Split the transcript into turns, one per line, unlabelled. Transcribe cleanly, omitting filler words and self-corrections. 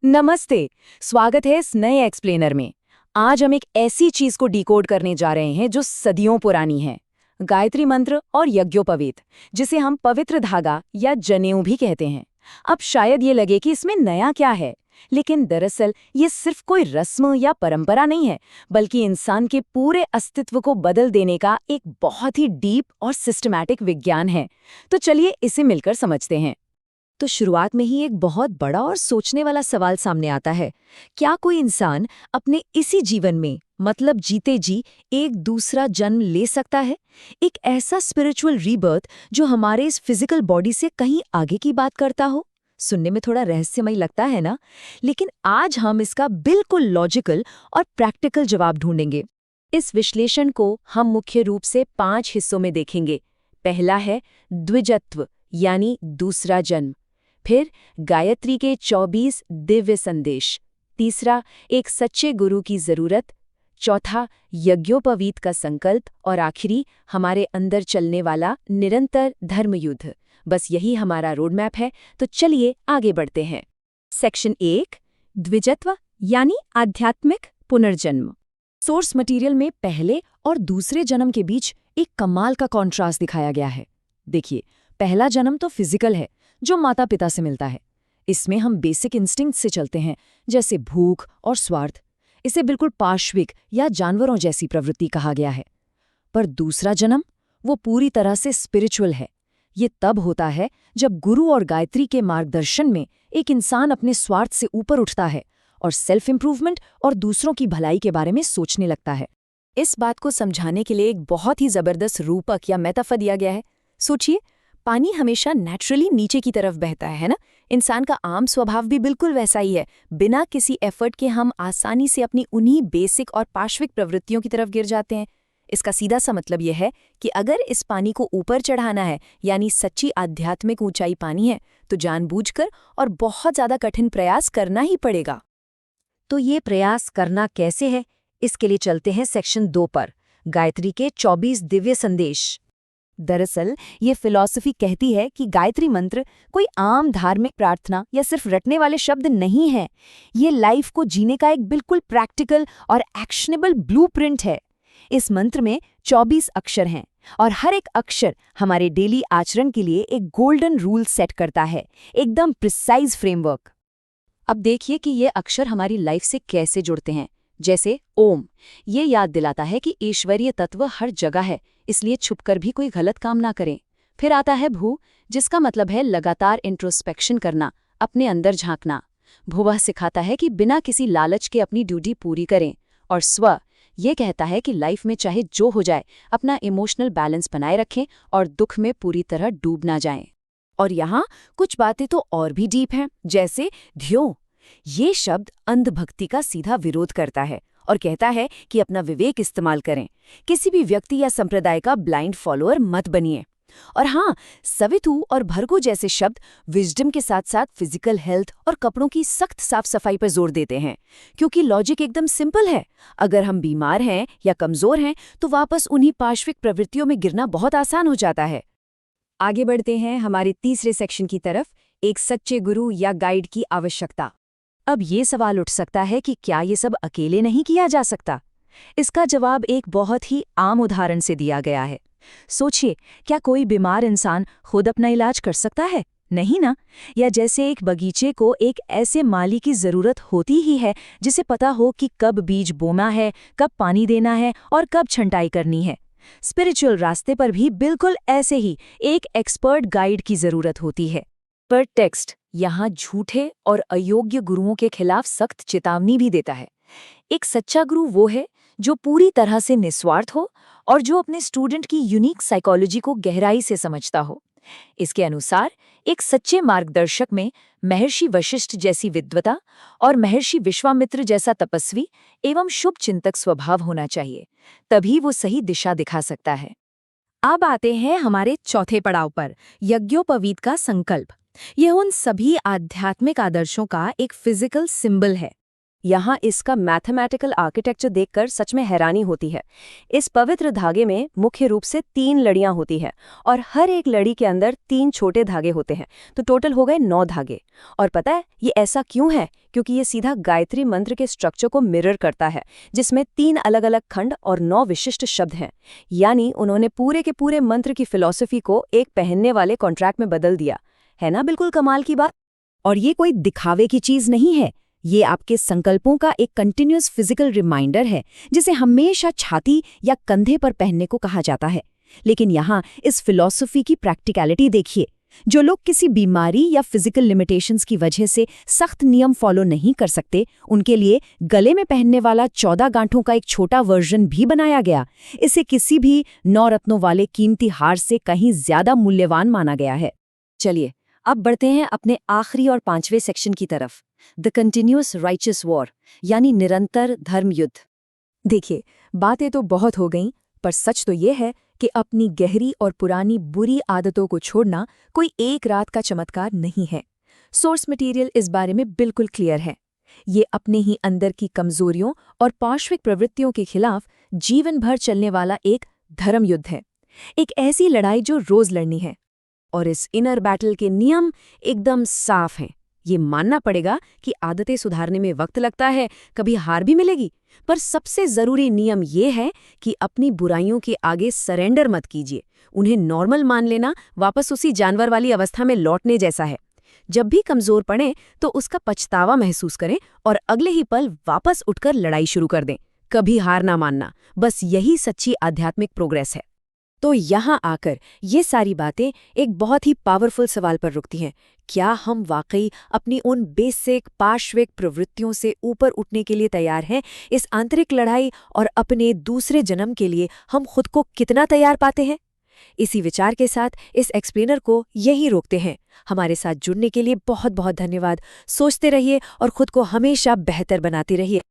नमस्ते। स्वागत है इस नए एक्सप्लेनर में। आज हम एक ऐसी चीज को डिकोड करने जा रहे हैं जो सदियों पुरानी है, गायत्री मंत्र और यज्ञोपवीत, जिसे हम पवित्र धागा या जनेऊ भी कहते हैं। अब शायद ये लगे कि इसमें नया क्या है, लेकिन दरअसल ये सिर्फ कोई रस्म या परंपरा नहीं है, बल्कि इंसान के पूरे अस्तित्व को बदल देने का एक बहुत ही डीप और सिस्टमैटिक विज्ञान है। तो चलिए इसे मिलकर समझते हैं।
तो शुरुआत में ही एक बहुत बड़ा और सोचने वाला सवाल सामने आता है। क्या कोई इंसान अपने इसी जीवन में, मतलब जीते जी, एक दूसरा जन्म ले सकता है? एक ऐसा स्पिरिचुअल रीबर्थ जो हमारे इस फिजिकल बॉडी से कहीं आगे की बात करता हो? सुनने में थोड़ा रहस्यमय लगता है ना? लेकिन आज हम इसका बिल्कुल लॉजिकल और प्रैक्टिकल जवाब ढूंढेंगे। इस विश्लेषण को हम मुख्य रूप से 5 हिस्सों में देखेंगे। पहला है द्विजत्व, यानी दूसरा जन्म। फिर गायत्री के 24 दिव्य संदेश। तीसरा, एक सच्चे गुरु की जरूरत। चौथा, यज्ञोपवीत का संकल्प। और आखिरी, हमारे अंदर चलने वाला निरंतर धर्मयुद्ध। बस यही हमारा रोडमैप है, तो चलिए आगे बढ़ते हैं। सेक्शन 1, द्विजत्व यानी आध्यात्मिक पुनर्जन्म। सोर्स मटेरियल में पहले और दूसरे जन्म के बीच एक कमाल का कॉन्ट्रास्ट दिखाया गया है। देखिए, पहला जन्म तो फिजिकल है, जो माता पिता से मिलता है। इसमें हम बेसिक इंस्टिंक्ट से चलते हैं, जैसे भूख और स्वार्थ। इसे बिल्कुल पाश्विक या जानवरों जैसी प्रवृत्ति कहा गया है। पर दूसरा जन्म, वो पूरी तरह से स्पिरिचुअल है। ये तब होता है जब गुरु और गायत्री के मार्गदर्शन में एक इंसान अपने स्वार्थ से ऊपर उठता है और सेल्फ इंप्रूवमेंट और दूसरों की भलाई के बारे में सोचने लगता है। इस बात को समझाने के लिए एक बहुत ही जबरदस्त रूपक या मेटाफर दिया गया है। सोचिए, पानी हमेशा नेचुरली नीचे की तरफ बहता है ना? इंसान का आम स्वभाव भी बिल्कुल वैसा ही है। बिना किसी एफर्ट के हम आसानी से अपनी उन्हीं बेसिक और पाश्विक प्रवृत्तियों की तरफ गिर जाते हैं। इसका सीधा सा मतलब यह है कि अगर इस पानी को ऊपर चढ़ाना है, यानी सच्ची आध्यात्मिक ऊंचाई पानी है, तो जानबूझकर और बहुत ज्यादा कठिन प्रयास करना ही पड़ेगा। तो ये प्रयास करना कैसे है? इसके लिए चलते हैं सेक्शन 2 पर, गायत्री के 24 दिव्य संदेश। दरअसल ये फिलॉसफी कहती है कि गायत्री मंत्र कोई आम धार्मिक प्रार्थना या सिर्फ रटने वाले शब्द नहीं है। ये लाइफ को जीने का एक बिल्कुल प्रैक्टिकल और एक्शनेबल ब्लूप्रिंट है। इस मंत्र में 24 अक्षर हैं और हर एक अक्षर हमारे डेली आचरण के लिए एक गोल्डन रूल सेट करता है, एकदम प्रिसाइज फ्रेमवर्क। अब देखिए कि ये अक्षर हमारी लाइफ से कैसे जुड़ते हैं। जैसे ओम, ये याद दिलाता है कि ईश्वरीय तत्व हर जगह है, इसलिए छुपकर भी कोई गलत काम ना करें। फिर आता है भू, जिसका मतलब है लगातार इंट्रोस्पेक्शन करना, अपने अंदर झांकना। भुवः सिखाता है कि बिना किसी लालच के अपनी ड्यूटी पूरी करें। और स्व, ये कहता है कि लाइफ में चाहे जो हो जाए, अपना इमोशनल बैलेंस बनाए रखें और दुख में पूरी तरह डूब ना जाएं। और यहाँ कुछ बातें तो और भी डीप हैं, जैसे ध्यो। ये शब्द अंधभक्ति का सीधा विरोध करता है और कहता है कि अपना विवेक इस्तेमाल करें, किसी भी व्यक्ति या संप्रदाय का ब्लाइंड फॉलोअर मत बनिए। और हाँ, सवितु और भर्गो जैसे शब्द विजडम के साथ साथ फिजिकल हेल्थ और कपड़ों की सख्त साफ सफाई पर जोर देते हैं, क्योंकि लॉजिक एकदम सिंपल है। अगर हम बीमार हैं या कमजोर हैं तो वापस उन्हीं पाश्विक प्रवृत्तियों में गिरना बहुत आसान हो जाता है। आगे बढ़ते हैं हमारे तीसरे सेक्शन की तरफ, एक सच्चे गुरु या गाइड की आवश्यकता। अब ये सवाल उठ सकता है कि क्या ये सब अकेले नहीं किया जा सकता? इसका जवाब एक बहुत ही आम उदाहरण से दिया गया है। सोचिए, क्या कोई बीमार इंसान खुद अपना इलाज कर सकता है? नहीं ना। या जैसे एक बगीचे को एक ऐसे माली की जरूरत होती ही है जिसे पता हो कि कब बीज बोना है, कब पानी देना है और कब छंटाई करनी है। स्पिरिचुअल रास्ते पर भी बिल्कुल ऐसे ही एक एक्सपर्ट गाइड की जरूरत होती है। पर टेक्स्ट यहाँ झूठे और अयोग्य गुरुओं के खिलाफ सख्त चेतावनी भी देता है। एक सच्चा गुरु वो है जो पूरी तरह से निस्वार्थ हो और जो अपने स्टूडेंट की यूनिक साइकोलॉजी को गहराई से समझता हो। इसके अनुसार एक सच्चे मार्गदर्शक में महर्षि वशिष्ठ जैसी विद्वता और महर्षि विश्वामित्र जैसा तपस्वी एवं शुभ चिंतक स्वभाव होना चाहिए, तभी वो सही दिशा दिखा सकता है। अब आते हैं हमारे चौथे पड़ाव पर, यज्ञोपवीत का संकल्प। यह उन सभी आध्यात्मिक आदर्शों का एक फिजिकल सिंबल है।
यहाँ इसका मैथमेटिकल आर्किटेक्चर देखकर सच में हैरानी होती है। इस पवित्र धागे में मुख्य रूप से 3 लड़ियां होती है और हर एक लड़ी के अंदर 3 छोटे धागे होते हैं, तो टोटल हो गए 9 धागे। और पता है ये ऐसा क्यों है? क्योंकि ये सीधा गायत्री मंत्र के स्ट्रक्चर को मिरर करता है, जिसमें 3 अलग अलग खंड और 9 विशिष्ट शब्द हैं। यानी उन्होंने पूरे के पूरे मंत्र की फिलॉसफी को एक पहनने वाले कॉन्ट्रैक्ट में बदल दिया। है ना बिल्कुल कमाल की बात?
और ये कोई दिखावे की चीज नहीं है, ये आपके संकल्पों का एक कंटिन्यूअस फिजिकल रिमाइंडर है, जिसे हमेशा छाती या कंधे पर पहनने को कहा जाता है। लेकिन यहाँ इस फिलॉसफी की प्रैक्टिकलिटी देखिए। जो लोग किसी बीमारी या फिजिकल लिमिटेशंस की वजह से सख्त नियम फॉलो नहीं कर सकते, उनके लिए गले में पहनने वाला 14 गांठों का एक छोटा वर्जन भी बनाया गया। इसे किसी भी 9 रत्नों वाले कीमती हार से कहीं ज्यादा मूल्यवान माना गया है।
चलिए अब बढ़ते हैं अपने आखिरी और 5वें सेक्शन की तरफ, द कंटिन्यूअस राइचस वॉर, यानी निरंतर धर्म युद्ध।
देखिए, बातें तो बहुत हो गईं, पर सच तो ये है कि अपनी गहरी और पुरानी बुरी आदतों को छोड़ना कोई एक रात का चमत्कार नहीं है। सोर्स मटेरियल इस बारे में बिल्कुल क्लियर है। ये अपने ही अंदर की कमजोरियों और पार्श्विक प्रवृत्तियों के खिलाफ जीवन भर चलने वाला एक धर्म युद्ध है, एक ऐसी लड़ाई जो रोज लड़नी है। और इस इनर बैटल के नियम एकदम साफ हैं। ये मानना पड़ेगा कि आदतें सुधारने में वक्त लगता है, कभी हार भी मिलेगी, पर सबसे जरूरी नियम ये है कि अपनी बुराइयों के आगे सरेंडर मत कीजिए। उन्हें नॉर्मल मान लेना वापस उसी जानवर वाली अवस्था में लौटने जैसा है। जब भी कमजोर पड़े तो उसका पछतावा महसूस करें और अगले ही पल वापस उठकर लड़ाई शुरू कर दें। कभी हार ना मानना, बस यही सच्ची आध्यात्मिक प्रोग्रेस है। तो यहाँ आकर ये सारी बातें एक बहुत ही पावरफुल सवाल पर रुकती हैं। क्या हम वाकई अपनी उन बेसिक पार्श्विक प्रवृत्तियों से ऊपर उठने के लिए तैयार हैं? इस आंतरिक लड़ाई और अपने दूसरे जन्म के लिए हम खुद को कितना तैयार पाते हैं? इसी विचार के साथ इस एक्सप्लेनर को यही रोकते हैं। हमारे साथ जुड़ने के लिए बहुत बहुत धन्यवाद। सोचते रहिए और खुद को हमेशा बेहतर बनाते रहिए।